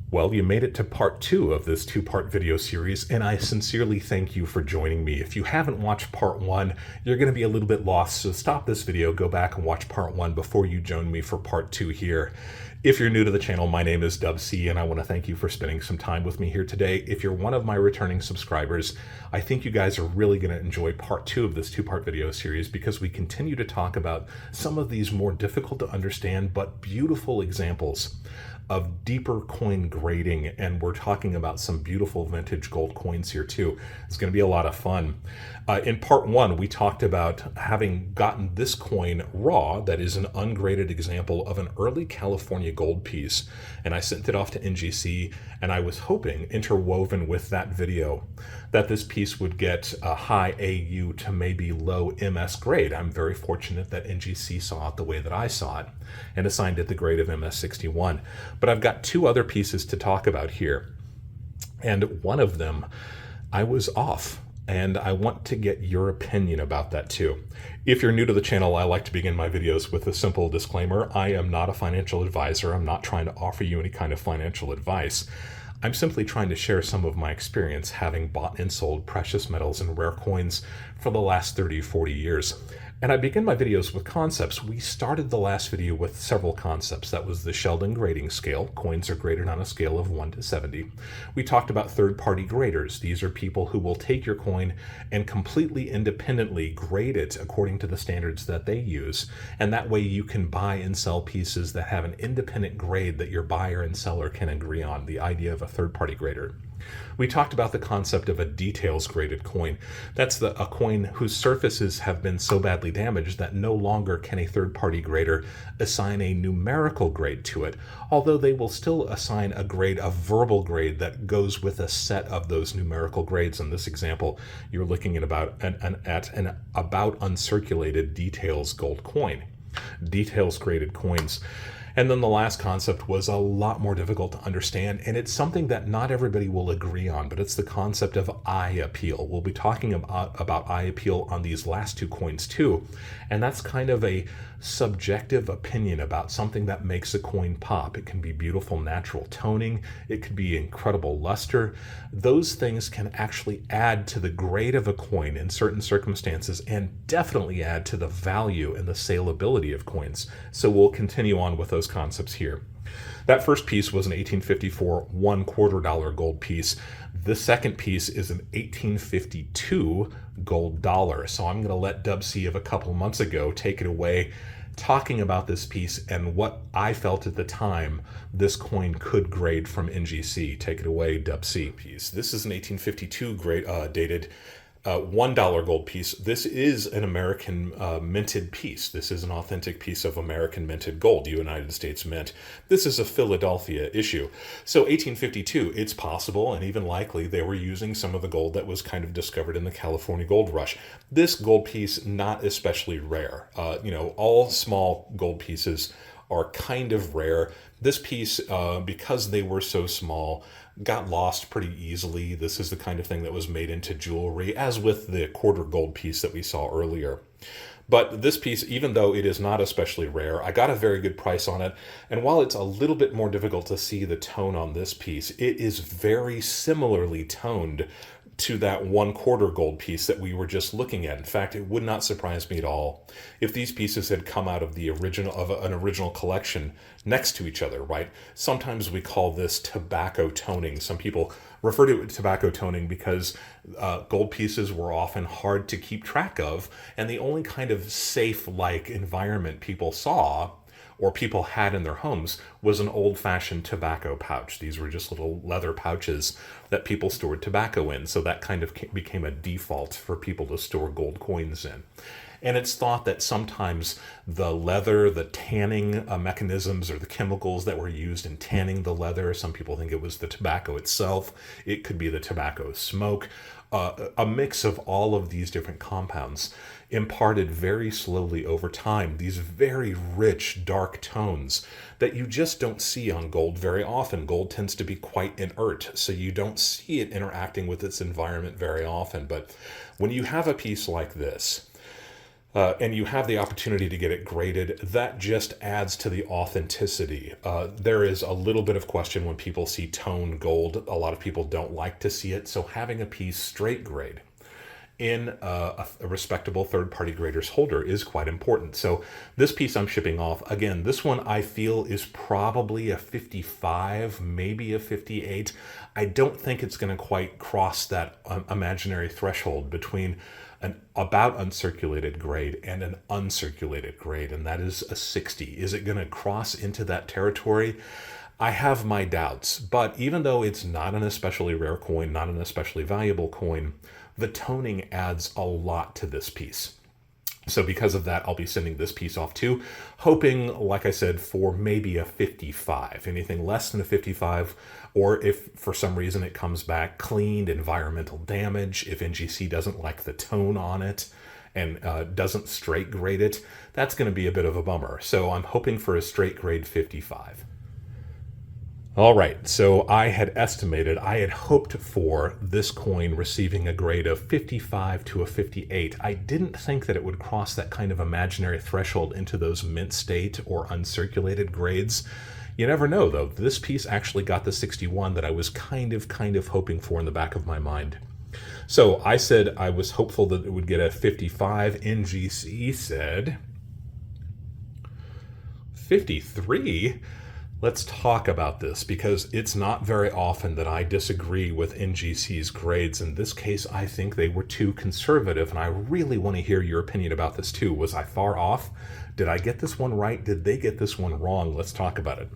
Well, you made it to part two of this two-part video series, and I sincerely thank you for joining me. If you haven't watched part one, you're going to be a little bit lost, so stop this video, go back and watch part one before you join me for part two here. If you're new to the channel, my name is Dub C, and I want to thank you for spending some time with me here today. If you're one of my returning subscribers, I think you guys are really going to enjoy part two of this two-part video series because we continue to talk about some of these more difficult to understand but beautiful examples of deeper coin grading, and we're talking about some beautiful vintage gold coins here too. It's going to be a lot of fun. In part one, we talked about having gotten this coin raw, that is an ungraded example of an early California gold piece, and I sent it off to NGC, and I was hoping, interwoven with that video, that this piece would get a high AU to maybe low MS grade. I'm very fortunate that NGC saw it the way that I saw it and assigned it the grade of MS61. But I've got two other pieces to talk about here, and one of them I was off, and I want to get your opinion about that too. If you're new to the channel, I like to begin my videos with a simple disclaimer. I am not a financial advisor. I'm not trying to offer you any kind of financial advice. I'm simply trying to share some of my experience having bought and sold precious metals and rare coins for the last 30 or 40 years. And I begin my videos with concepts. We started the last video with several concepts. That was the Sheldon grading scale. Coins are graded on a scale of 1 to 70. We talked about third-party graders. These are people who will take your coin and completely independently grade it according to the standards that they use. And that way you can buy and sell pieces that have an independent grade that your buyer and seller can agree on, the idea of a third-party grader. We talked about the concept of a details graded coin. That's a coin whose surfaces have been so badly damaged that no longer can a third-party grader assign a numerical grade to it, although they will still assign a grade, a verbal grade that goes with a set of those numerical grades. In this example, you're looking at an about uncirculated details gold coin. Details graded coins. And then the last concept was a lot more difficult to understand, and it's something that not everybody will agree on, but it's the concept of eye appeal. We'll be talking about eye appeal on these last two coins too, and that's kind of a subjective opinion about something that makes a coin pop. It can be beautiful natural toning, it could be incredible luster. Those things can actually add to the grade of a coin in certain circumstances and definitely add to the value and the saleability of coins. So we'll continue on with those concepts here. That first piece was an 1854 $1/4 gold piece. The second piece is an 1852 gold dollar. So I'm going to let Dub C of a couple months ago take it away, talking about this piece and what I felt at the time this coin could grade from NGC. Take it away, Dub C. Piece. This is an 1852 dated $1 gold piece. This is an American minted piece. This is an authentic piece of American minted gold, United States Mint. This is a Philadelphia issue. So 1852, it's possible and even likely they were using some of the gold that was kind of discovered in the California gold rush. This gold piece, not especially rare. All small gold pieces are kind of rare. This piece, because they were so small, got lost pretty easily. This is the kind of thing that was made into jewelry, as with the quarter gold piece that we saw earlier. But this piece, even though it is not especially rare, I got a very good price on it. And while it's a little bit more difficult to see the tone on this piece, it is very similarly toned to that $1/4 gold piece that we were just looking at. In fact, it would not surprise me at all if these pieces had come out of an original collection next to each other, right? Sometimes we call this tobacco toning. Some people refer to it as tobacco toning because gold pieces were often hard to keep track of, and the only kind of safe-like environment people saw or people had in their homes was an old-fashioned tobacco pouch. These were just little leather pouches that people stored tobacco in, so that kind of became a default for people to store gold coins in. And it's thought that sometimes the leather, the tanning mechanisms or the chemicals that were used in tanning the leather, some people think it was the tobacco itself, it could be the tobacco smoke, a mix of all of these different compounds imparted very slowly over time these very rich dark tones that you just don't see on gold very often. Gold tends to be quite inert, so you don't see it interacting with its environment very often. But when you have a piece like this, and you have the opportunity to get it graded, that just adds to the authenticity. There is a little bit of question when people see tone gold. A lot of people don't like to see it, so having a piece straight grade in a respectable third-party grader's holder is quite important. So this piece I'm shipping off, again, this one I feel is probably a 55, maybe a 58. I don't think it's going to quite cross that imaginary threshold between an about uncirculated grade and an uncirculated grade, and that is a 60. Is it going to cross into that territory? I have my doubts, but even though it's not an especially rare coin, not an especially valuable coin, the toning adds a lot to this piece. So because of that, I'll be sending this piece off too, hoping, like I said, for maybe a 55. Anything less than a 55, or if for some reason it comes back cleaned, environmental damage, if NGC doesn't like the tone on it and doesn't straight grade it, that's going to be a bit of a bummer. So I'm hoping for a straight grade 55. All right, so I had hoped for this coin receiving a grade of 55 to a 58. I didn't think that it would cross that kind of imaginary threshold into those mint state or uncirculated grades. You never know, though. This piece actually got the 61 that I was kind of hoping for in the back of my mind. So I said I was hopeful that it would get a 55. NGC said 53. Let's talk about this, because it's not very often that I disagree with NGC's grades. In this case, I think they were too conservative, and I really want to hear your opinion about this too. Was I far off? Did I get this one right? Did they get this one wrong? Let's talk about it.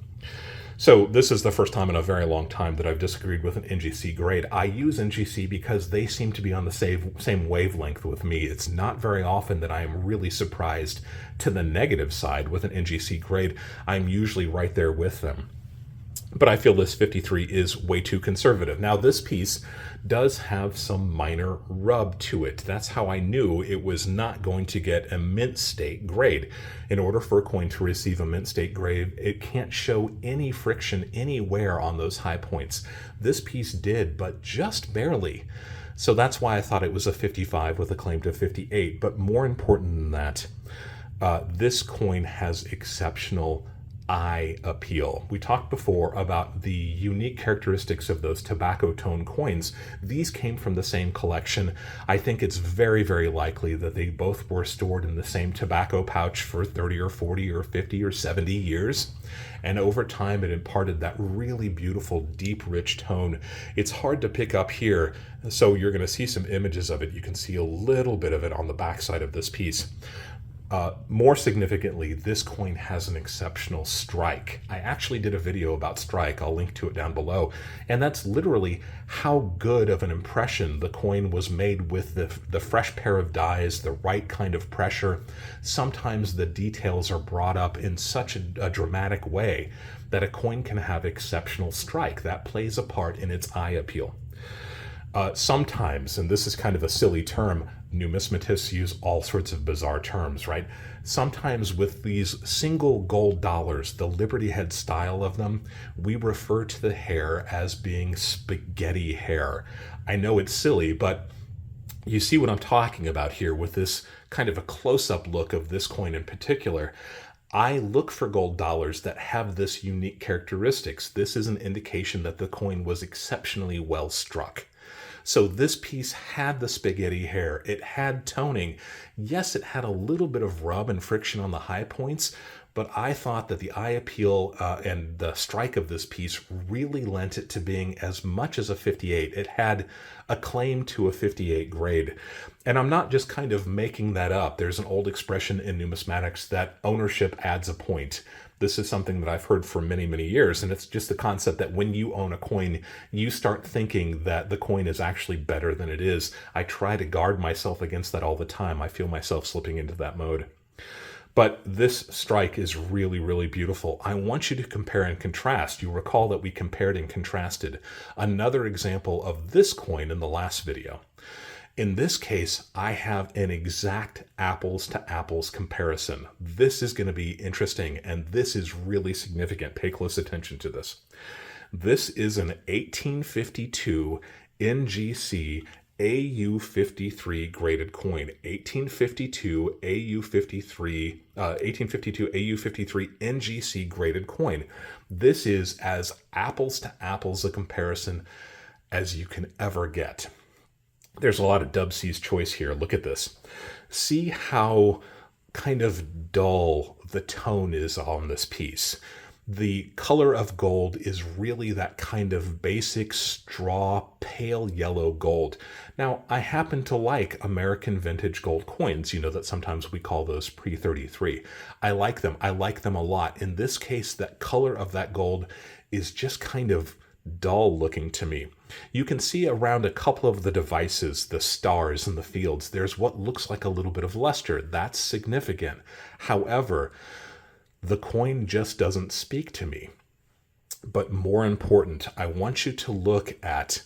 So this is the first time in a very long time that I've disagreed with an NGC grade. I use NGC because they seem to be on the same wavelength with me. It's not very often that I am really surprised to the negative side with an NGC grade. I'm usually right there with them. But I feel this 53 is way too conservative. Now, this piece does have some minor rub to it. That's how I knew it was not going to get a mint state grade. In order for a coin to receive a mint state grade, it can't show any friction anywhere on those high points. This piece did, but just barely. So that's why I thought it was a 55 with a claim to 58. But more important than that, this coin has exceptional eye appeal. We talked before about the unique characteristics of those tobacco tone coins. These came from the same collection. I think it's very, very likely that they both were stored in the same tobacco pouch for 30 or 40 or 50 or 70 years. And over time, it imparted that really beautiful, deep, rich tone. It's hard to pick up here, so you're going to see some images of it. You can see a little bit of it on the backside of this piece. More significantly, this coin has an exceptional strike. I actually did a video about strike. I'll link to it down below. And that's literally how good of an impression the coin was made with the fresh pair of dies, the right kind of pressure. Sometimes the details are brought up in such a dramatic way that a coin can have exceptional strike. That plays a part in its eye appeal. Sometimes, and this is kind of a silly term, numismatists use all sorts of bizarre terms, right? Sometimes with these single gold dollars, the Liberty Head style of them, we refer to the hair as being spaghetti hair. I know it's silly, but you see what I'm talking about here with this kind of a close-up look of this coin in particular. I look for gold dollars that have this unique characteristics. This is an indication that the coin was exceptionally well struck. So this piece had the spaghetti hair. It had toning. Yes, it had a little bit of rub and friction on the high points, but I thought that the eye appeal and the strike of this piece really lent it to being as much as a 58. It had a claim to a 58 grade. And I'm not just kind of making that up. There's an old expression in numismatics that ownership adds a point. This is something that I've heard for many, many years, and it's just the concept that when you own a coin, you start thinking that the coin is actually better than it is. I try to guard myself against that all the time. I feel myself slipping into that mode. But this strike is really, really beautiful. I want you to compare and contrast. You'll recall that we compared and contrasted another example of this coin in the last video. In this case, I have an exact apples to apples comparison. This is going to be interesting, and this is really significant. Pay close attention to this. This is an 1852 NGC AU53 graded coin, 1852 AU53, 1852 AU53 NGC graded coin. This is as apples to apples a comparison as you can ever get. There's a lot of Dub C's choice here. Look at this. See how kind of dull the tone is on this piece. The color of gold is really that kind of basic straw, pale yellow gold. Now, I happen to like American vintage gold coins. You know that sometimes we call those pre-33. I like them. I like them a lot. In this case, that color of that gold is just kind of dull looking to me. You can see around a couple of the devices, the stars and the fields, there's what looks like a little bit of luster. That's significant. However, the coin just doesn't speak to me. But more important, I want you to look at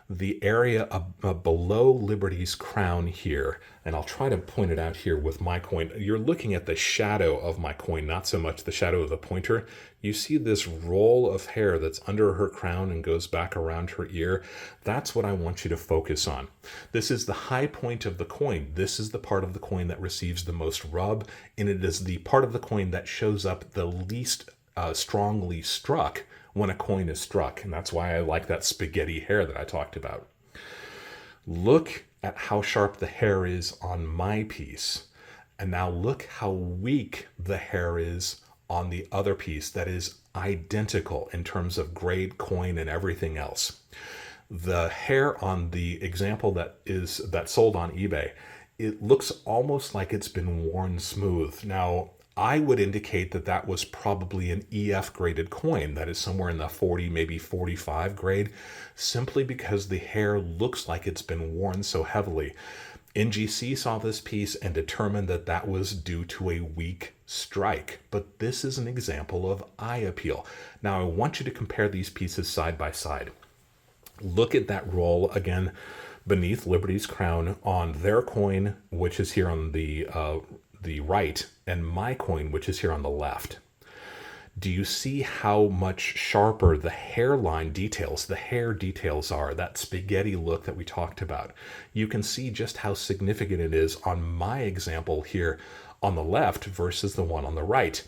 the area below Liberty's crown here, and I'll try to point it out here with my coin. You're looking at the shadow of my coin, not so much the shadow of the pointer. You see this roll of hair that's under her crown and goes back around her ear. That's what I want you to focus on. This is the high point of the coin. This is the part of the coin that receives the most rub, and it is the part of the coin that shows up the least strongly struck when a coin is struck, and that's why I like that spaghetti hair that I talked about. Look at how sharp the hair is on my piece, and now look how weak the hair is on the other piece that is identical in terms of grade, coin, and everything else. The hair on the example that sold on eBay, it looks almost like it's been worn smooth. Now, I would indicate that that was probably an EF graded coin, that is somewhere in the 40, maybe 45 grade, simply because the hair looks like it's been worn so heavily. NGC saw this piece and determined that that was due to a weak strike, but this is an example of eye appeal. Now I want you to compare these pieces side by side. Look at that roll again beneath Liberty's crown on their coin, which is here on the right, and my coin, which is here on the left. Do you see how much sharper the hairline details, the hair details are, that spaghetti look that we talked about? You can see just how significant it is on my example here on the left versus the one on the right.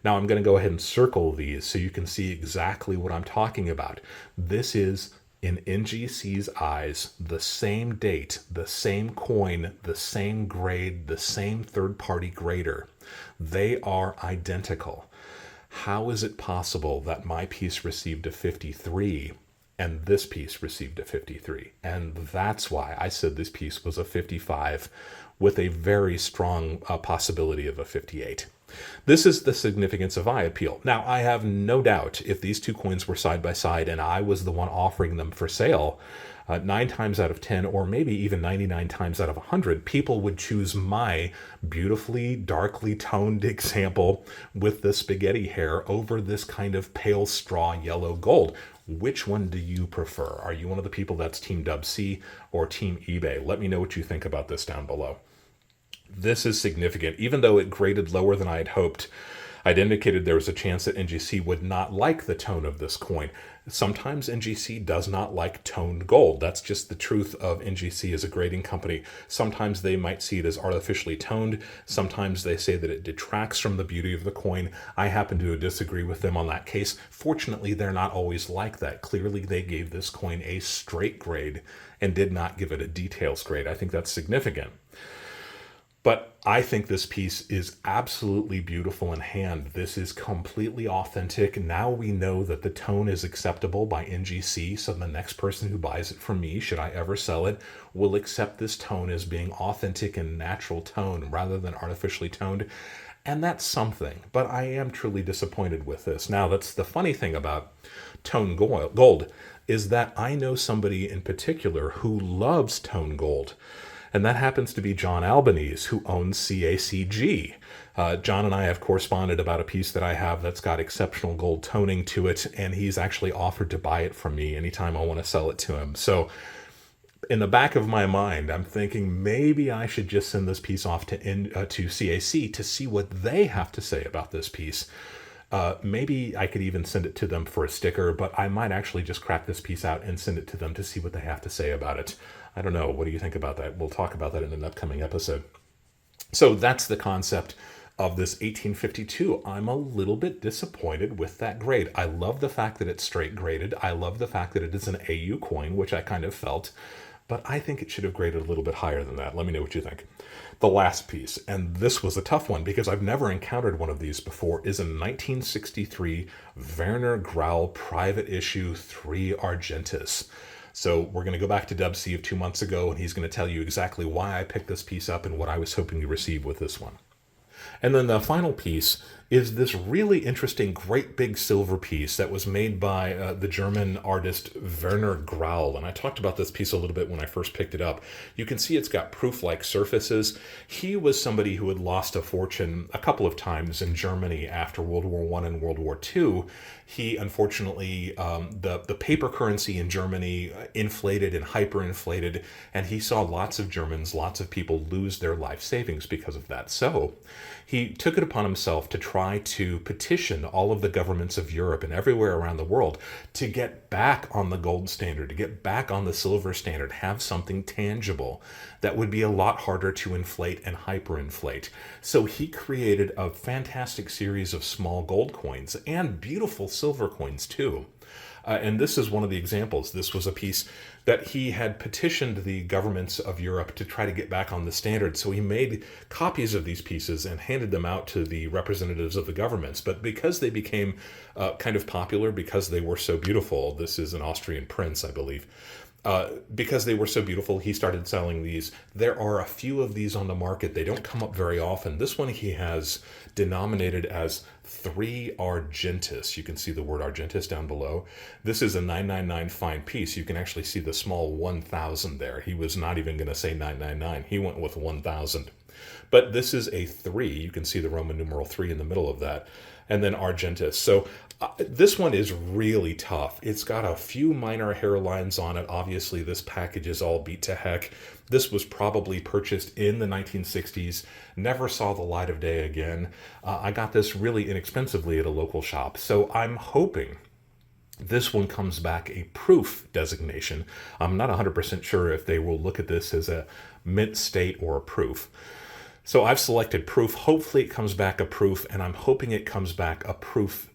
Now I'm going to go ahead and circle these so you can see exactly what I'm talking about. This is, in NGC's eyes, the same date, the same coin, the same grade, the same third-party grader. They are identical. How is it possible that my piece received a 53 and this piece received a 53? And that's why I said this piece was a 55 with a very strong possibility of a 58. This is the significance of eye appeal. Now, I have no doubt if these two coins were side by side and I was the one offering them for sale, 9 times out of 10, or maybe even 99 times out of 100, people would choose my beautifully, darkly toned example with the spaghetti hair over this kind of pale straw yellow gold. Which one do you prefer? Are you one of the people that's Team Dub C or Team eBay? Let me know what you think about this down below. This is significant. Even though it graded lower than I had hoped, I'd indicated there was a chance that NGC would not like the tone of this coin. Sometimes NGC does not like toned gold. That's just the truth of NGC as a grading company. Sometimes they might see it as artificially toned. Sometimes they say that it detracts from the beauty of the coin. I happen to disagree with them on that case. Fortunately, they're not always like that. Clearly, they gave this coin a straight grade and did not give it a details grade. I think that's significant. But I think this piece is absolutely beautiful in hand. This is completely authentic. Now we know that the tone is acceptable by NGC, so the next person who buys it from me, should I ever sell it, will accept this tone as being authentic and natural tone rather than artificially toned. And that's something, but I am truly disappointed with this. Now, that's the funny thing about tone gold, is that I know somebody in particular who loves tone gold. And that happens to be John Albanese, who owns CACG. John and I have corresponded about a piece that I have that's got exceptional gold toning to it, and he's actually offered to buy it from me anytime I want to sell it to him. So in the back of my mind, I'm thinking maybe I should just send this piece off to CAC to see what they have to say about this piece. Maybe I could even send it to them for a sticker, but I might actually just crack this piece out and send it to them to see what they have to say about it. I don't know. What do you think about that? We'll talk about that in an upcoming episode. So that's the concept of this 1852. I'm a little bit disappointed with that grade. I love the fact that it's straight graded. I love the fact that it is an AU coin, which I kind of felt, but I think it should have graded a little bit higher than that. Let me know what you think. The last piece, and this was a tough one because I've never encountered one of these before, is a 1963 Werner Graul private issue 3 Argentis. So we're going to go back to Dub C of 2 months ago, and he's going to tell you exactly why I picked this piece up and what I was hoping to receive with this one. And then the final piece is this really interesting great big silver piece that was made by the German artist Werner Graul. And I talked about this piece a little bit when I first picked it up. You can see it's got proof-like surfaces. He was somebody who had lost a fortune a couple of times in Germany after World War I and World War II. He, unfortunately, the paper currency in Germany inflated and hyperinflated, and he saw lots of Germans, lots of people lose their life savings because of that. So he took it upon himself to try to petition all of the governments of Europe and everywhere around the world to get back on the gold standard, to get back on the silver standard, have something tangible that would be a lot harder to inflate and hyperinflate. So he created a fantastic series of small gold coins and beautiful silver coins too. And this is one of the examples. This was a piece that he had petitioned the governments of Europe to try to get back on the standard. So he made copies of these pieces and handed them out to the representatives of the governments. But because they became kind of popular, because they were so beautiful, this is an Austrian prince, I believe, because they were so beautiful, he started selling these. There are a few of these on the market. They don't come up very often. This one he has denominated as 3 Argentis. You can see the word Argentis down below. This is a 999 fine piece. You can actually see the small 1000 there. He was not even going to say 999. He went with 1000. But this is a 3. You can see the Roman numeral 3 in the middle of that. And then Argentis. So this one is really tough. It's got a few minor hairlines on it. Obviously, this package is all beat to heck. This was probably purchased in the 1960s, never saw the light of day again. I got this really inexpensively at a local shop. So I'm hoping this one comes back a proof designation. I'm not 100% sure if they will look at this as a mint state or a proof. So I've selected proof. Hopefully it comes back a proof, and I'm hoping it comes back a proof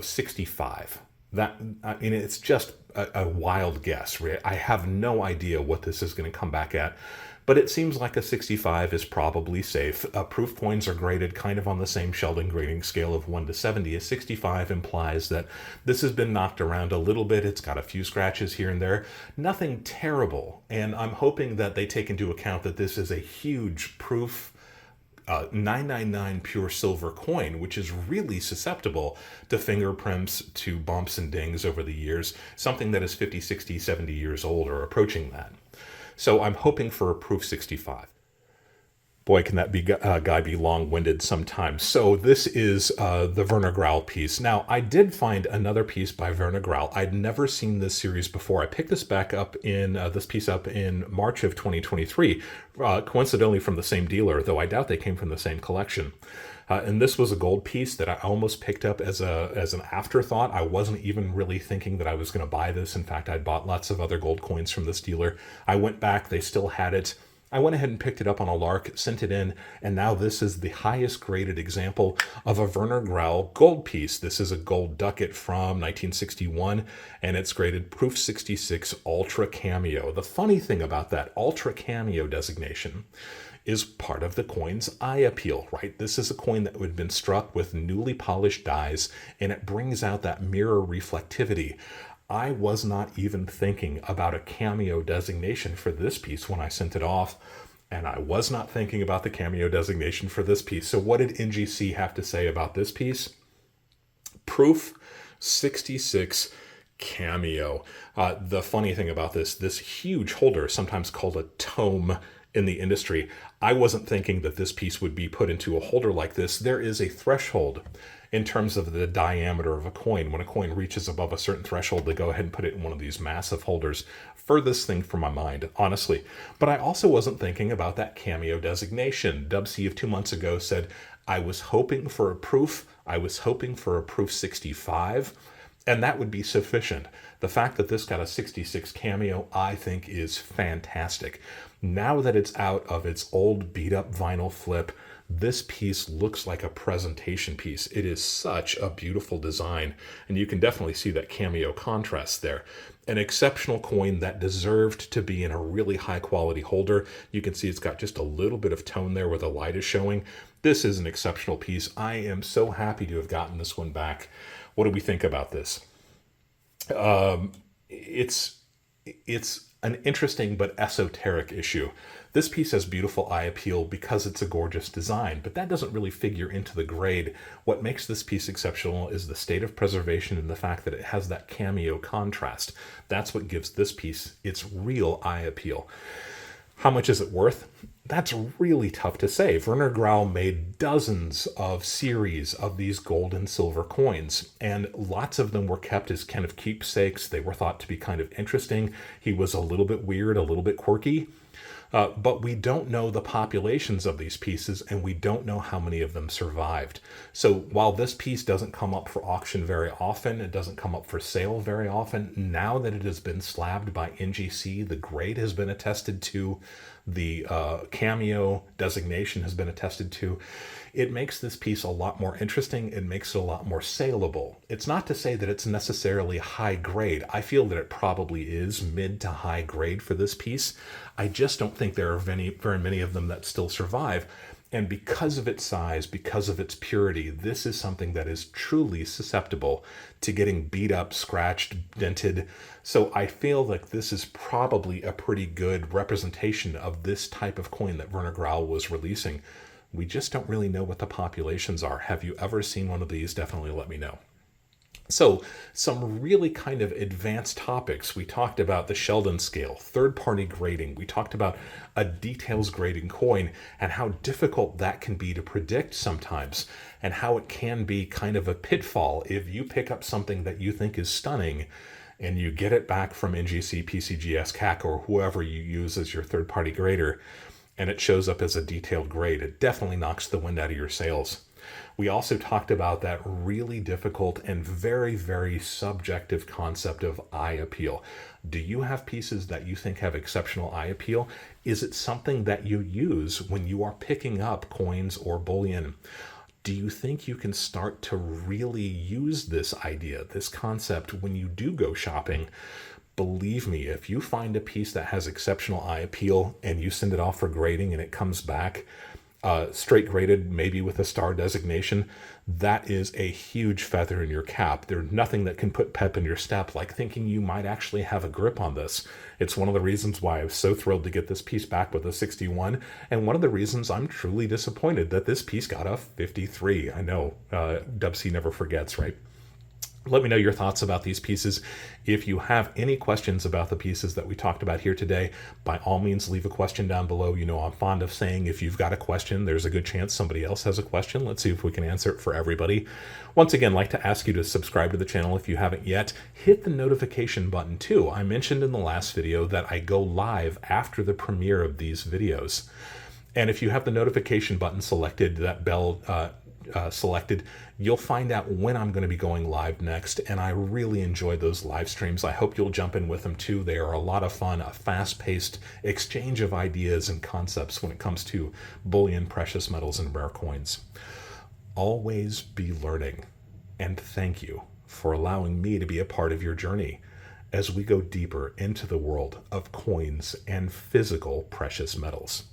65. That, I mean, it's just a wild guess. I have no idea what this is going to come back at, but it seems like a 65 is probably safe. Proof coins are graded kind of on the same Sheldon grading scale of 1 to 70. A 65 implies that this has been knocked around a little bit. It's got a few scratches here and there. Nothing terrible. And I'm hoping that they take into account that this is a huge proof 999 pure silver coin, which is really susceptible to fingerprints, to bumps and dings over the years, something that is 50, 60, 70 years old or approaching that. So I'm hoping for a proof 65. Boy, can that guy be long-winded sometimes. So this is the Werner Graul piece. Now, I did find another piece by Werner Graul. I'd never seen this series before. I picked this piece up in March of 2023, coincidentally from the same dealer, though I doubt they came from the same collection. And this was a gold piece that I almost picked up as an afterthought. I wasn't even really thinking that I was going to buy this. In fact, I'd bought lots of other gold coins from this dealer. I went back, they still had it. I went ahead and picked it up on a lark, sent it in, and now this is the highest graded example of a Werner Graul gold piece. This is a gold ducat from 1961, and it's graded proof 66 Ultra Cameo. The funny thing about that Ultra Cameo designation is part of the coin's eye appeal, right? This is a coin that would have been struck with newly polished dies, and it brings out that mirror reflectivity. I was not even thinking about a cameo designation for this piece when I sent it off, and I was not thinking about the cameo designation for this piece. So what did NGC have to say about this piece? Proof 66 cameo. The funny thing about this huge holder, sometimes called a tome in the industry, I wasn't thinking that this piece would be put into a holder like this. There is a threshold in terms of the diameter of a coin. When a coin reaches above a certain threshold, they go ahead and put it in one of these massive holders. Furthest thing from my mind, honestly. But I also wasn't thinking about that cameo designation. Dub C of 2 months ago said, I was hoping for a proof. I was hoping for a proof 65, and that would be sufficient. The fact that this got a 66 cameo, I think, is fantastic. Now that it's out of its old beat-up vinyl flip, this piece looks like a presentation piece. It is such a beautiful design, and you can definitely see that cameo contrast there. An exceptional coin that deserved to be in a really high-quality holder. You can see it's got just a little bit of tone there where the light is showing. This is an exceptional piece. I am so happy to have gotten this one back. What do we think about this? It's an interesting but esoteric issue. This piece has beautiful eye appeal because it's a gorgeous design, but that doesn't really figure into the grade. What makes this piece exceptional is the state of preservation and the fact that it has that cameo contrast. That's what gives this piece its real eye appeal. How much is it worth? That's really tough to say. Werner Grau made dozens of series of these gold and silver coins, and lots of them were kept as kind of keepsakes. They were thought to be kind of interesting. He was a little bit weird, a little bit quirky. But we don't know the populations of these pieces, and we don't know how many of them survived. So while this piece doesn't come up for auction very often, it doesn't come up for sale very often, now that it has been slabbed by NGC, the grade has been attested to, the cameo designation has been attested to, it makes this piece a lot more interesting. It makes it a lot more saleable. It's not to say that it's necessarily high grade. I feel that it probably is mid to high grade for this piece. I just don't think there are very many of them that still survive. And because of its size, because of its purity, this is something that is truly susceptible to getting beat up, scratched, dented. So I feel like this is probably a pretty good representation of this type of coin that Werner Grau was releasing. We just don't really know what the populations are. Have you ever seen one of these? Definitely let me know. So some really kind of advanced topics. We talked about the Sheldon scale, third-party grading. We talked about a details grading coin and how difficult that can be to predict sometimes, and how it can be kind of a pitfall if you pick up something that you think is stunning and you get it back from NGC, PCGS, CAC, or whoever you use as your third-party grader, and it shows up as a detailed grade. It definitely knocks the wind out of your sails. We also talked about that really difficult and very, very subjective concept of eye appeal. Do you have pieces that you think have exceptional eye appeal? Is it something that you use when you are picking up coins or bullion? Do you think you can start to really use this idea, this concept, when you do go shopping? Believe me, if you find a piece that has exceptional eye appeal and you send it off for grading and it comes back straight graded, maybe with a star designation, that is a huge feather in your cap. There's nothing that can put pep in your step like thinking you might actually have a grip on this. It's one of the reasons why I was so thrilled to get this piece back with a 61, and one of the reasons I'm truly disappointed that this piece got a 53. I know, Dubsy never forgets, right? Let me know your thoughts about these pieces. If you have any questions about the pieces that we talked about here today, by all means, leave a question down below. You know, I'm fond of saying if you've got a question, there's a good chance somebody else has a question. Let's see if we can answer it for everybody. Once again, I'd like to ask you to subscribe to the channel if you haven't yet. Hit the notification button too. I mentioned in the last video that I go live after the premiere of these videos. And if you have the notification button selected, that bell selected, you'll find out when I'm going to be going live next, and I really enjoy those live streams. I hope you'll jump in with them too. They are a lot of fun, a fast-paced exchange of ideas and concepts when it comes to bullion, precious metals, and rare coins. Always be learning, and thank you for allowing me to be a part of your journey as we go deeper into the world of coins and physical precious metals.